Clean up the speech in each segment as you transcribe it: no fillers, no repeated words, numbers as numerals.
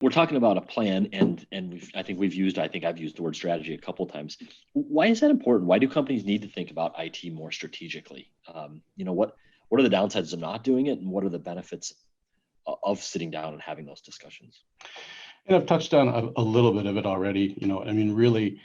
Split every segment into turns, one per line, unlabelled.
we're talking about a plan, and I think I've used the word strategy a couple of times. Why is that important? Why do companies need to think about IT more strategically? What are the downsides of not doing it, and what are the benefits of sitting down and having those discussions?
And I've touched on a little bit of it already. Really,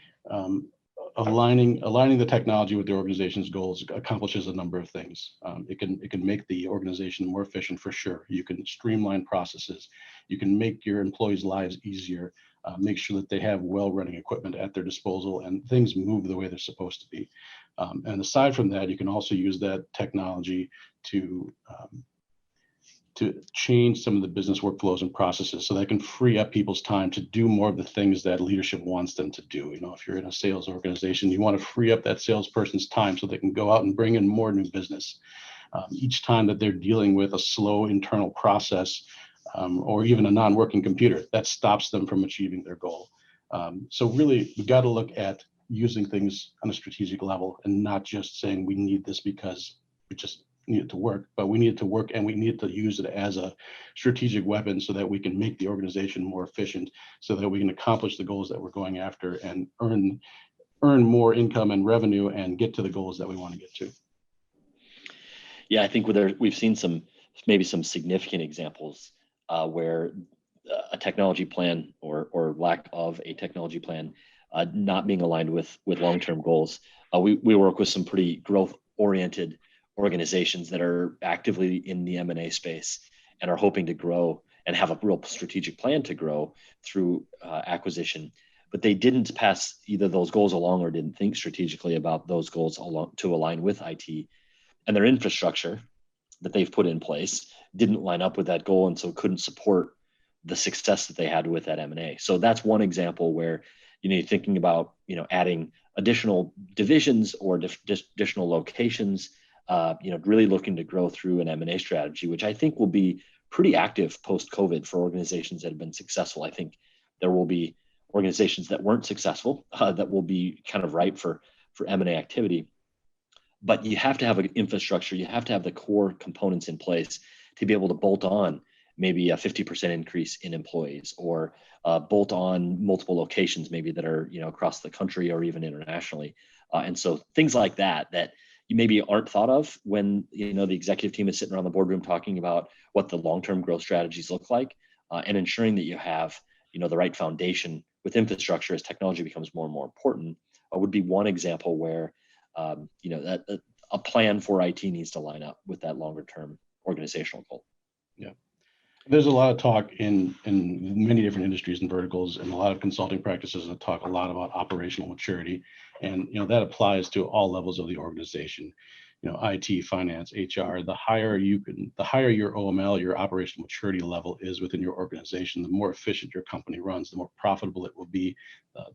aligning the technology with the organization's goals accomplishes a number of things. It can make the organization more efficient, for sure. You can streamline processes. You can make your employees' lives easier. Make sure that they have well-running equipment at their disposal and things move the way they're supposed to be. And aside from that, you can also use that technology to change some of the business workflows and processes so that can free up people's time to do more of the things that leadership wants them to do. If you're in a sales organization, you want to free up that salesperson's time so they can go out and bring in more new business. Each time that they're dealing with a slow internal process or even a non-working computer, that stops them from achieving their goal. So really, we got to look at using things on a strategic level and not just saying we need this because we just need it to work, but we need it to work and we need to use it as a strategic weapon so that we can make the organization more efficient, so that we can accomplish the goals that we're going after and earn more income and revenue and get to the goals that we want to get to.
Yeah, I think we've seen some significant examples where a technology plan or lack of a technology plan not being aligned with long-term goals. We work with some pretty growth-oriented organizations that are actively in the M&A space and are hoping to grow and have a real strategic plan to grow through acquisition. But they didn't pass either those goals along or didn't think strategically about those goals to align with IT. And their infrastructure that they've put in place didn't line up with that goal, and so couldn't support the success that they had with that M&A. So that's one example where you're thinking about adding additional divisions or additional locations. Really looking to grow through an M&A strategy, which I think will be pretty active post-COVID for organizations that have been successful. I think there will be organizations that weren't successful that will be kind of ripe for M&A activity. But you have to have an infrastructure. You have to have the core components in place to be able to bolt on maybe a 50% increase in employees, or bolt on multiple locations maybe that are across the country or even internationally. And so things like that you maybe aren't thought of when the executive team is sitting around the boardroom talking about what the long-term growth strategies look like, and ensuring that you have the right foundation with infrastructure as technology becomes more and more important would be one example where that a plan for IT needs to line up with that longer-term organizational goal.
Yeah. There's a lot of talk in many different industries and verticals, and a lot of consulting practices that talk a lot about operational maturity, and that applies to all levels of the organization. IT, finance, HR. The higher your OML, your operational maturity level is within your organization, the more efficient your company runs, the more profitable it will be,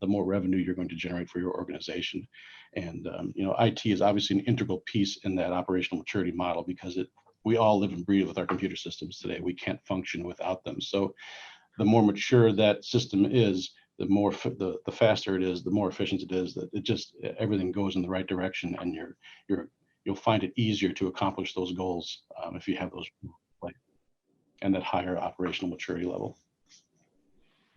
the more revenue you're going to generate for your organization. And IT is obviously an integral piece in that operational maturity model, because we all live and breathe with our computer systems today. We can't function without them. So the more mature that system is, the faster it is, the more efficient it is, that everything goes in the right direction, and you'll find it easier to accomplish those goals if you have those and that higher operational maturity level.